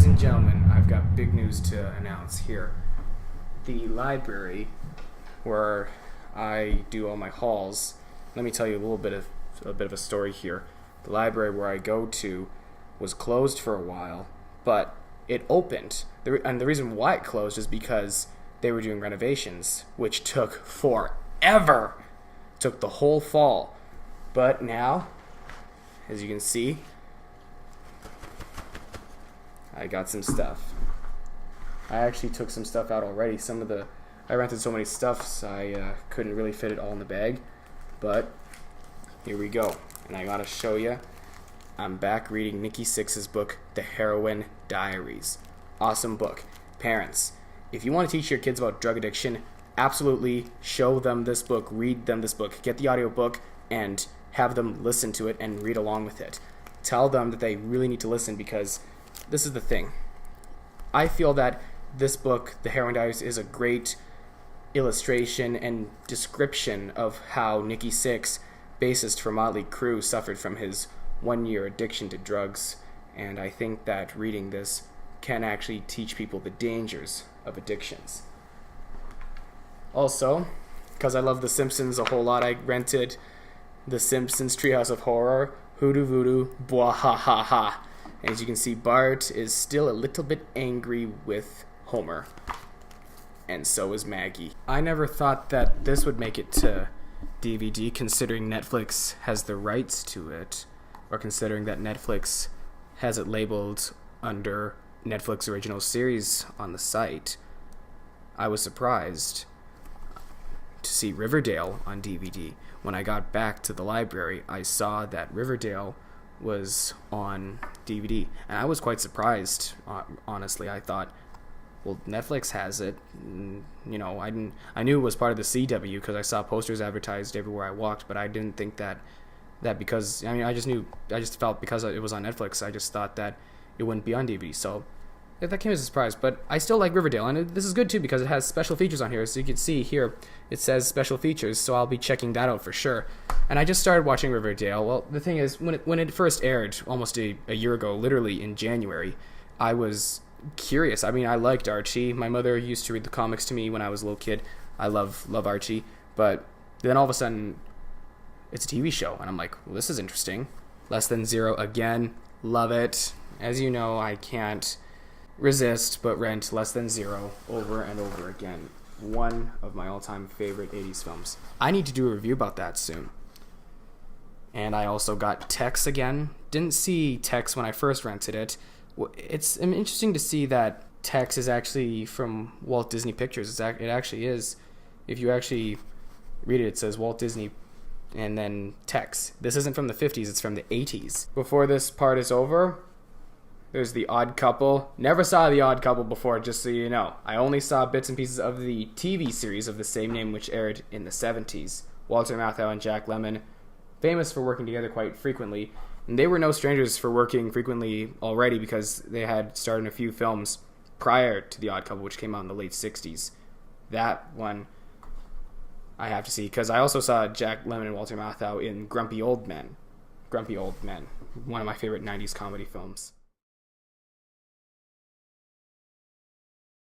Ladies and gentlemen, I've got big news to announce here. The library where I do all my hauls, let me tell you a bit of a story here. The library where I go to was closed for a while, but it opened. And the reason why it closed is because they were doing renovations, which took forever. Took the whole fall. But now, as you can see, I got some stuff. I actually took some stuff out already. I rented so many stuffs, I couldn't really fit it all in the bag. But here we go. And I gotta show you, I'm back reading Nikki Sixx's book, The Heroin Diaries. Awesome book. Parents, if you want to teach your kids about drug addiction, absolutely show them this book, read them this book, get the audiobook, and have them listen to it and read along with it. Tell them that they really need to listen, because this is the thing. I feel that this book, The Heroin Diaries, is a great illustration and description of how Nikki Sixx, bassist for Motley Crue, suffered from his 1-year addiction to drugs. And I think that reading this can actually teach people the dangers of addictions. Also, because I love The Simpsons a whole lot, I rented The Simpsons Treehouse of Horror, Hoodoo Voodoo, Bwahahaha. As you can see, Bart is still a little bit angry with Homer. And so is Maggie. I never thought that this would make it to DVD, considering Netflix has the rights to it, or considering that Netflix has it labeled under Netflix Original Series on the site. I was surprised to see Riverdale on DVD. When I got back to the library, I saw that Riverdale was on DVD, and I was quite surprised, honestly. I thought, well, Netflix has it. I knew it was part of the CW because I saw posters advertised everywhere I walked, but I didn't think that because, I just felt because it was on Netflix, I just thought that it wouldn't be on DVD. So that came as a surprise, but I still like Riverdale, and this is good too because it has special features on here. So you can see here, it says special features, so I'll be checking that out for sure. And I just started watching Riverdale. Well, the thing is, when it first aired almost a year ago, literally in January, I was curious. I liked Archie. My mother used to read the comics to me when I was a little kid. I love Archie, but then all of a sudden, it's a TV show, and I'm like, well, this is interesting. Less Than Zero again, love it. As you know, I can't resist but rent Less Than Zero over and over again. One of my all-time favorite 80s films. I need to do a review about that soon. And I also got Tex again. Didn't see Tex when I first rented it. It's interesting to see that Tex is actually from Walt Disney Pictures. It actually is. If you actually read it, it says Walt Disney and then Tex. This isn't from the 50s, it's from the 80s. Before this part is over, there's The Odd Couple. Never saw The Odd Couple before, just so you know. I only saw bits and pieces of the TV series of the same name, which aired in the 70s. Walter Matthau and Jack Lemmon, famous for working together quite frequently. And they were no strangers for working frequently already, because they had starred in a few films prior to The Odd Couple, which came out in the late 60s. That one I have to see, because I also saw Jack Lemmon and Walter Matthau in Grumpy Old Men. Grumpy Old Men, one of my favorite 90s comedy films.